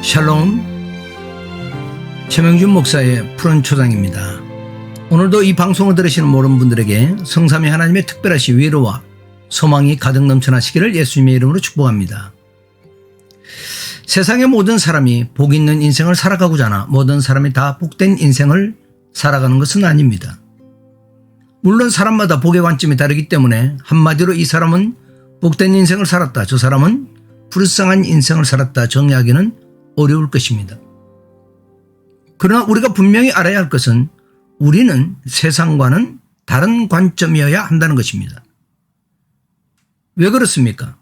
샬롬, 최명준 목사의 푸른 초장입니다. 오늘도 이 방송을 들으시는 모든 분들에게 성삼위 하나님의 특별하신 위로와 소망이 가득 넘쳐나시기를 예수님의 이름으로 축복합니다. 세상의 모든 사람이 복 있는 인생을 살아가고자 하나 모든 사람이 다 복된 인생을 살아가는 것은 아닙니다. 물론 사람마다 복의 관점이 다르기 때문에 한마디로 이 사람은 복된 인생을 살았다, 저 사람은 불쌍한 인생을 살았다 정의하기는 어려울 것입니다. 그러나 우리가 분명히 알아야 할 것은 우리는 세상과는 다른 관점이어야 한다는 것입니다. 왜 그렇습니까?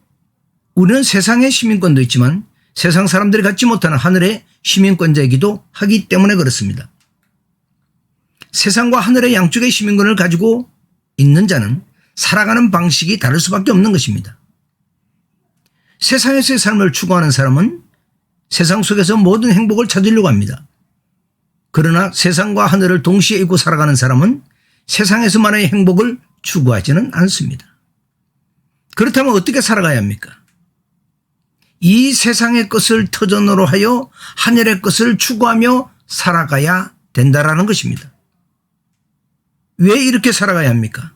우리는 세상의 시민권도 있지만 세상 사람들이 갖지 못하는 하늘의 시민권자이기도 하기 때문에 그렇습니다. 세상과 하늘의 양쪽의 시민권을 가지고 있는 자는 살아가는 방식이 다를 수밖에 없는 것입니다. 세상에서의 삶을 추구하는 사람은 세상 속에서 모든 행복을 찾으려고 합니다. 그러나 세상과 하늘을 동시에 잊고 살아가는 사람은 세상에서만의 행복을 추구하지는 않습니다. 그렇다면 어떻게 살아가야 합니까? 이 세상의 것을 터전으로 하여 하늘의 것을 추구하며 살아가야 된다라는 것입니다. 왜 이렇게 살아가야 합니까?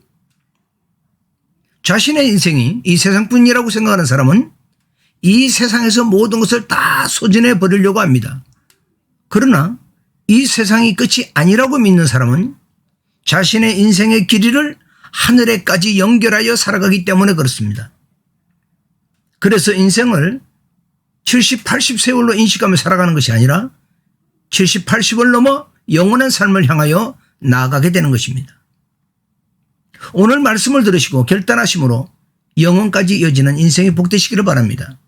자신의 인생이 이 세상뿐이라고 생각하는 사람은 이 세상에서 모든 것을 다 소진해 버리려고 합니다. 그러나 이 세상이 끝이 아니라고 믿는 사람은 자신의 인생의 길이를 하늘에까지 연결하여 살아가기 때문에 그렇습니다. 그래서 인생을 70, 80세월로 인식하며 살아가는 것이 아니라 70, 80을 넘어 영원한 삶을 향하여 나아가게 되는 것입니다. 오늘 말씀을 들으시고 결단하심으로 영원까지 이어지는 인생이 복되시기를 바랍니다.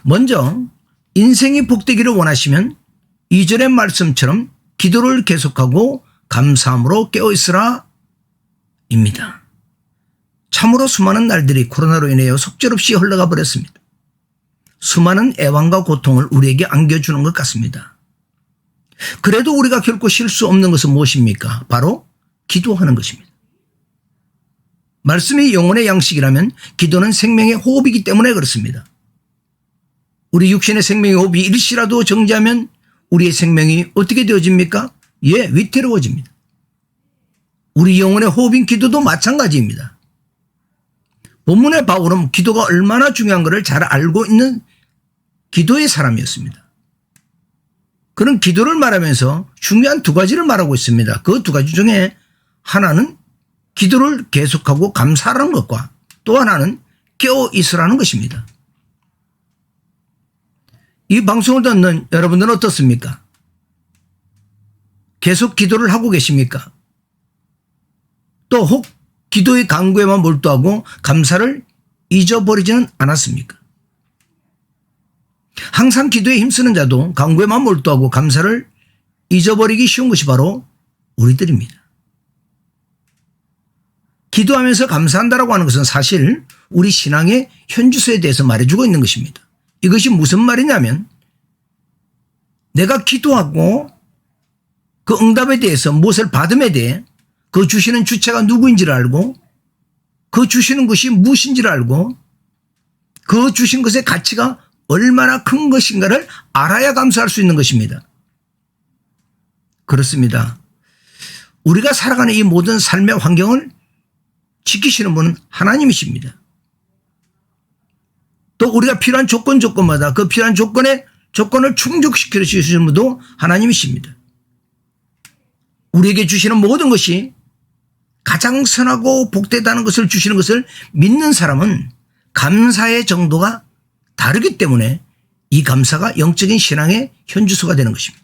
먼저 인생이 복되기를 원하시면 2절의 말씀처럼 기도를 계속하고 감사함으로 깨어있으라 입니다. 참으로 수많은 날들이 코로나로 인하여 속절없이 흘러가 버렸습니다. 수많은 애환과 고통을 우리에게 안겨주는 것 같습니다. 그래도 우리가 결코 쉴 수 없는 것은 무엇입니까? 바로 기도하는 것입니다. 말씀이 영혼의 양식이라면 기도는 생명의 호흡이기 때문에 그렇습니다. 우리 육신의 생명의 호흡이 일시라도 정지하면 우리의 생명이 어떻게 되어집니까? 위태로워집니다. 우리 영혼의 호흡인 기도도 마찬가지입니다. 본문의 바울은 기도가 얼마나 중요한 것을 잘 알고 있는 기도의 사람이었습니다. 그런 기도를 말하면서 중요한 두 가지를 말하고 있습니다. 그 두 가지 중에 하나는 기도를 계속하고 감사하는 것과 또 하나는 깨어 있으라는 것입니다. 이 방송을 듣는 여러분들은 어떻습니까? 계속 기도를 하고 계십니까? 또 혹 기도의 간구에만 몰두하고 감사를 잊어버리지는 않았습니까? 항상 기도에 힘쓰는 자도 간구에만 몰두하고 감사를 잊어버리기 쉬운 것이 바로 우리들입니다. 기도하면서 감사한다라고 하는 것은 사실 우리 신앙의 현주소에 대해서 말해주고 있는 것입니다. 이것이 무슨 말이냐면 내가 기도하고 그 응답에 대해서 무엇을 받음에 대해 그 주시는 주체가 누구인지를 알고 그 주시는 것이 무엇인지를 알고 그 주신 것의 가치가 얼마나 큰 것인가를 알아야 감사할 수 있는 것입니다. 그렇습니다. 우리가 살아가는 이 모든 삶의 환경을 지키시는 분은 하나님이십니다. 또 우리가 필요한 조건마다 그 필요한 조건을 충족시켜 주시는 분도 하나님이십니다. 우리에게 주시는 모든 것이 가장 선하고 복되다는 것을 주시는 것을 믿는 사람은 감사의 정도가 다르기 때문에 이 감사가 영적인 신앙의 현주소가 되는 것입니다.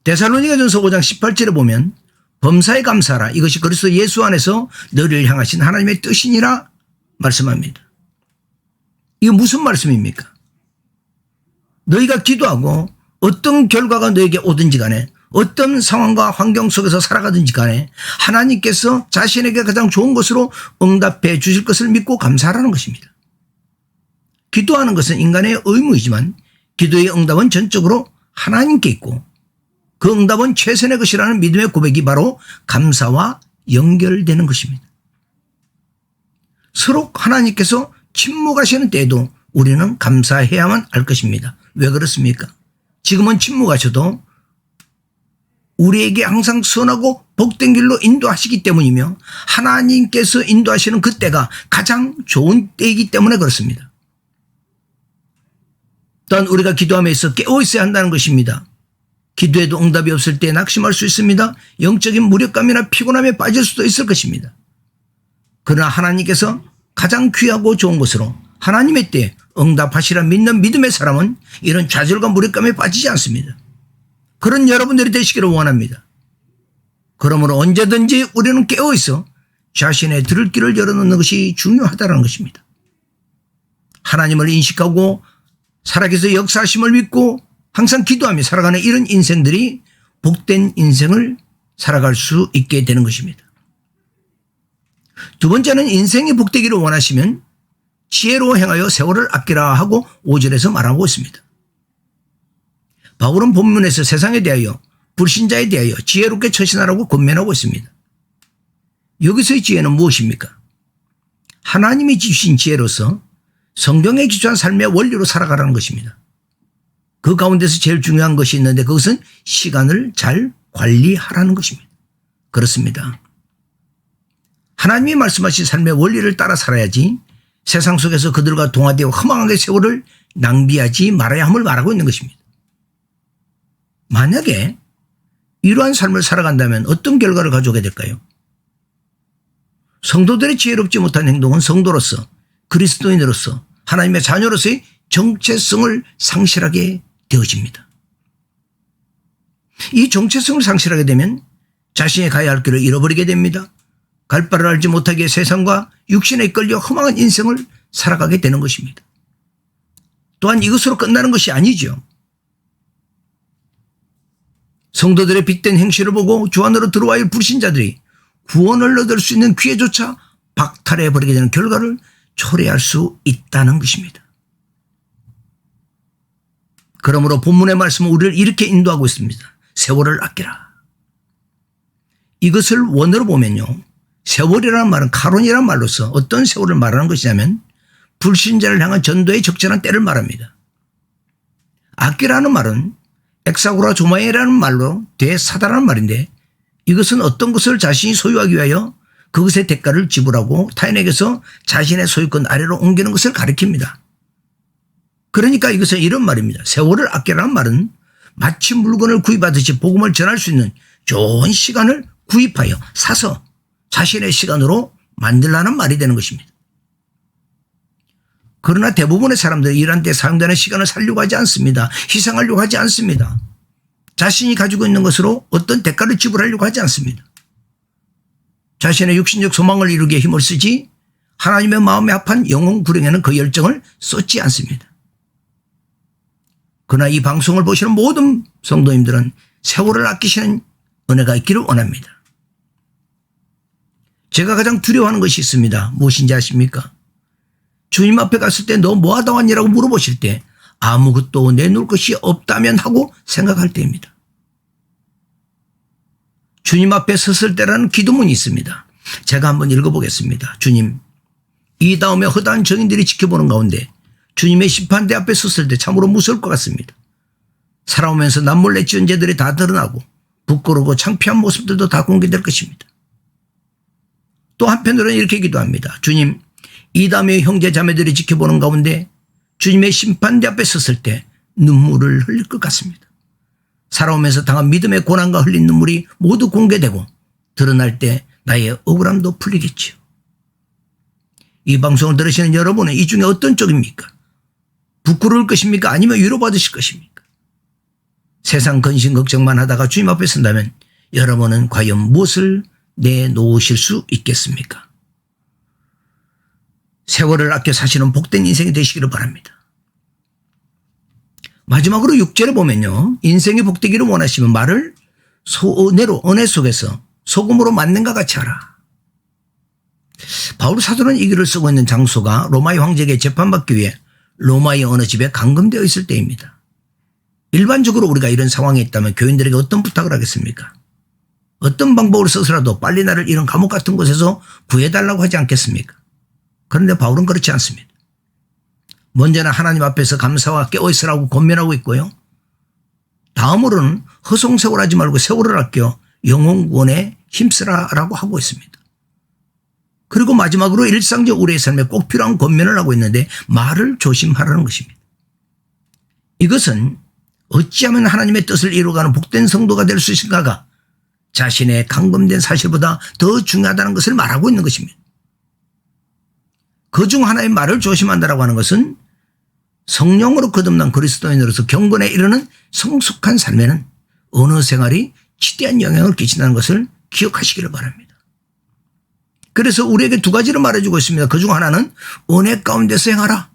데살로니가전서 5장 18절에 보면 범사에 감사하라. 이것이 그리스도 예수 안에서 너희를 향하신 하나님의 뜻이니라 말씀합니다. 이게 무슨 말씀입니까? 너희가 기도하고 어떤 결과가 너에게 오든지 간에 어떤 상황과 환경 속에서 살아가든지 간에 하나님께서 자신에게 가장 좋은 것으로 응답해 주실 것을 믿고 감사하라는 것입니다. 기도하는 것은 인간의 의무이지만 기도의 응답은 전적으로 하나님께 있고 그 응답은 최선의 것이라는 믿음의 고백이 바로 감사와 연결되는 것입니다. 서로 하나님께서 침묵하시는 때에도 우리는 감사해야만 할 것입니다. 왜 그렇습니까? 지금은 침묵하셔도 우리에게 항상 선하고 복된 길로 인도하시기 때문이며 하나님께서 인도하시는 그때가 가장 좋은 때이기 때문에 그렇습니다. 또한 우리가 기도함에 있어 깨어 있어야 한다는 것입니다. 기도에도 응답이 없을 때 낙심할 수 있습니다. 영적인 무력감이나 피곤함에 빠질 수도 있을 것입니다. 그러나 하나님께서 가장 귀하고 좋은 것으로 하나님의 때에 응답하시라 믿는 믿음의 사람은 이런 좌절과 무력감에 빠지지 않습니다. 그런 여러분들이 되시기를 원합니다. 그러므로 언제든지 우리는 깨어있어 자신의 들을 길을 열어놓는 것이 중요하다는 것입니다. 하나님을 인식하고 살아계서 역사하심을 믿고 항상 기도하며 살아가는 이런 인생들이 복된 인생을 살아갈 수 있게 되는 것입니다. 두 번째는 인생이 복되기를 원하시면 지혜로 행하여 세월을 아끼라 하고 5절에서 말하고 있습니다. 바울은 본문에서 세상에 대하여 불신자에 대하여 지혜롭게 처신하라고 권면하고 있습니다. 여기서의 지혜는 무엇입니까? 하나님이 주신 지혜로서 성경에 기초한 삶의 원리로 살아가라는 것입니다. 그 가운데서 제일 중요한 것이 있는데 그것은 시간을 잘 관리하라는 것입니다. 그렇습니다. 하나님이 말씀하신 삶의 원리를 따라 살아야지 세상 속에서 그들과 동화되어 허망하게 세월을 낭비하지 말아야 함을 말하고 있는 것입니다. 만약에 이러한 삶을 살아간다면 어떤 결과를 가져오게 될까요? 성도들의 지혜롭지 못한 행동은 성도로서 그리스도인으로서 하나님의 자녀로서의 정체성을 상실하게 되어집니다. 이 정체성을 상실하게 되면 자신이 가야 할 길을 잃어버리게 됩니다. 갈 바를 알지 못하게 세상과 육신에 이끌려 허망한 인생을 살아가게 되는 것입니다. 또한 이것으로 끝나는 것이 아니죠. 성도들의 빗된 행실을 보고 주 안으로 들어와야 할 불신자들이 구원을 얻을 수 있는 기회조차 박탈해버리게 되는 결과를 초래할 수 있다는 것입니다. 그러므로 본문의 말씀은 우리를 이렇게 인도하고 있습니다. 세월을 아끼라. 이것을 원어로 보면요. 세월이라는 말은 카론이라는 말로서 어떤 세월을 말하는 것이냐면 불신자를 향한 전도의 적절한 때를 말합니다. 아끼라는 말은 엑사고라 조마에라는 말로 되사다라는 말인데 이것은 어떤 것을 자신이 소유하기 위하여 그것의 대가를 지불하고 타인에게서 자신의 소유권 아래로 옮기는 것을 가리킵니다. 그러니까 이것은 이런 말입니다. 세월을 아끼라는 말은 마치 물건을 구입하듯이 복음을 전할 수 있는 좋은 시간을 구입하여 사서 자신의 시간으로 만들라는 말이 되는 것입니다. 그러나 대부분의 사람들은 일한 때 사용되는 시간을 살려고 하지 않습니다. 희생하려고 하지 않습니다. 자신이 가지고 있는 것으로 어떤 대가를 지불하려고 하지 않습니다. 자신의 육신적 소망을 이루기에 힘을 쓰지 하나님의 마음에 합한 영혼 구령에는 그 열정을 쏟지 않습니다. 그러나 이 방송을 보시는 모든 성도님들은 세월을 아끼시는 은혜가 있기를 원합니다. 제가 가장 두려워하는 것이 있습니다. 무엇인지 아십니까? 주님 앞에 갔을 때 너 뭐 하다 왔니라고 물어보실 때 아무것도 내놓을 것이 없다면 하고 생각할 때입니다. 주님 앞에 섰을 때라는 기도문이 있습니다. 제가 한번 읽어보겠습니다. 주님, 이 다음에 허다한 정인들이 지켜보는 가운데 주님의 심판대 앞에 섰을 때 참으로 무서울 것 같습니다. 살아오면서 남몰래 지은 죄들이 다 드러나고 부끄러우고 창피한 모습들도 다 공개될 것입니다. 또 한편으로는 이렇게 기도합니다. 주님, 이 다음에 형제 자매들이 지켜보는 가운데 주님의 심판대 앞에 섰을 때 눈물을 흘릴 것 같습니다. 살아오면서 당한 믿음의 고난과 흘린 눈물이 모두 공개되고 드러날 때 나의 억울함도 풀리겠지요. 이 방송을 들으시는 여러분은 이 중에 어떤 쪽입니까? 부끄러울 것입니까? 아니면 위로받으실 것입니까? 세상 근심 걱정만 하다가 주님 앞에 선다면 여러분은 과연 무엇을 내놓으실 수 있겠습니까? 세월을 아껴 사시는 복된 인생이 되시기를 바랍니다. 마지막으로 6절에 보면요. 인생이 복되기를 원하시면 말을 소은혜로 은혜 속에서 소금으로 맞는가 같이 하라. 바울 사도는 이 글을 쓰고 있는 장소가 로마의 황제에게 재판받기 위해 로마의 어느 집에 감금되어 있을 때입니다. 일반적으로 우리가 이런 상황에 있다면 교인들에게 어떤 부탁을 하겠습니까? 어떤 방법을 써서라도 빨리 나를 이런 감옥 같은 곳에서 구해달라고 하지 않겠습니까? 그런데 바울은 그렇지 않습니다. 먼저는 하나님 앞에서 감사와 깨어있으라고 권면하고 있고요. 다음으로는 허송세월하지 말고 세월을 아껴 영혼구원에 힘쓰라라고 하고 있습니다. 그리고 마지막으로 일상적 우리의 삶에 꼭 필요한 권면을 하고 있는데 말을 조심하라는 것입니다. 이것은 어찌하면 하나님의 뜻을 이루어가는 복된 성도가 될 수 있을까가 자신의 감금된 사실보다 더 중요하다는 것을 말하고 있는 것입니다. 그중 하나의 말을 조심한다라고 하는 것은 성령으로 거듭난 그리스도인으로서 경건에 이르는 성숙한 삶에는 언어 생활이 지대한 영향을 끼친다는 것을 기억하시기를 바랍니다. 그래서 우리에게 두 가지를 말해주고 있습니다. 그중 하나는 은혜 가운데서 행하라.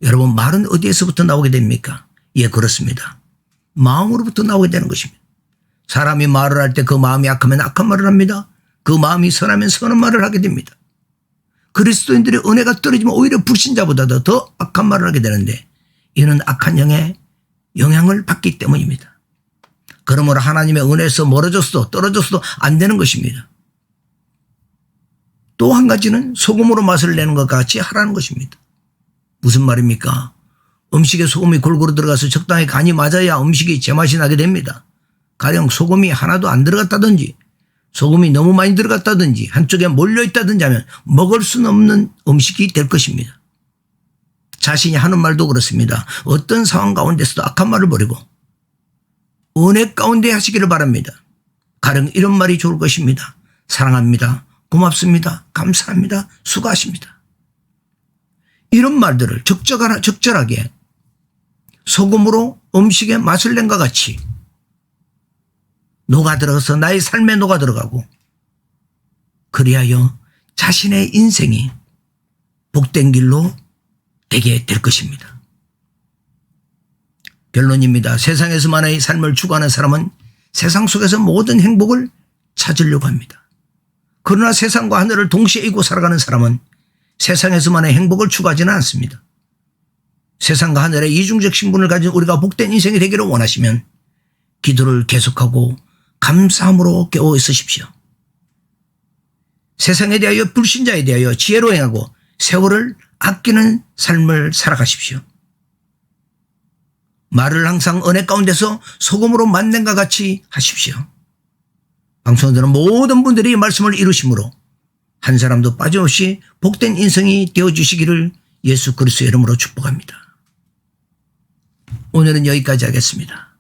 여러분, 말은 어디에서부터 나오게 됩니까? 예, 그렇습니다. 마음으로부터 나오게 되는 것입니다. 사람이 말을 할 때 그 마음이 악하면 악한 말을 합니다. 그 마음이 선하면 선한 말을 하게 됩니다. 그리스도인들의 은혜가 떨어지면 오히려 불신자보다도 더 악한 말을 하게 되는데 이는 악한 영의 영향을 받기 때문입니다. 그러므로 하나님의 은혜에서 멀어졌어도 떨어졌어도 안 되는 것입니다. 또 한 가지는 소금으로 맛을 내는 것 같이 하라는 것입니다. 무슨 말입니까? 음식에 소금이 골고루 들어가서 적당히 간이 맞아야 음식이 제맛이 나게 됩니다. 가령 소금이 하나도 안 들어갔다든지 소금이 너무 많이 들어갔다든지 한쪽에 몰려있다든지 하면 먹을 수는 없는 음식이 될 것입니다. 자신이 하는 말도 그렇습니다. 어떤 상황 가운데서도 악한 말을 버리고 은혜 가운데 하시기를 바랍니다. 가령 이런 말이 좋을 것입니다. 사랑합니다. 고맙습니다. 감사합니다. 수고하십니다. 이런 말들을 적절하게 소금으로 음식에 맛을 낸 것 같이 녹아들어서 나의 삶에 녹아들어가고 그리하여 자신의 인생이 복된 길로 되게 될 것입니다. 결론입니다. 세상에서만의 삶을 추구하는 사람은 세상 속에서 모든 행복을 찾으려고 합니다. 그러나 세상과 하늘을 동시에 이고 살아가는 사람은 세상에서만의 행복을 추구하지는 않습니다. 세상과 하늘의 이중적 신분을 가진 우리가 복된 인생이 되기를 원하시면 기도를 계속하고 감사함으로 깨어 있으십시오. 세상에 대하여 불신자에 대하여 지혜로 행하고 세월을 아끼는 삶을 살아가십시오. 말을 항상 은혜 가운데서 소금으로 만든 것 같이 하십시오. 방송을 듣는 모든 분들이 이 말씀을 이루심으로 한 사람도 빠짐없이 복된 인생이 되어주시기를 예수 그리스도의 이름으로 축복합니다. 오늘은 여기까지 하겠습니다.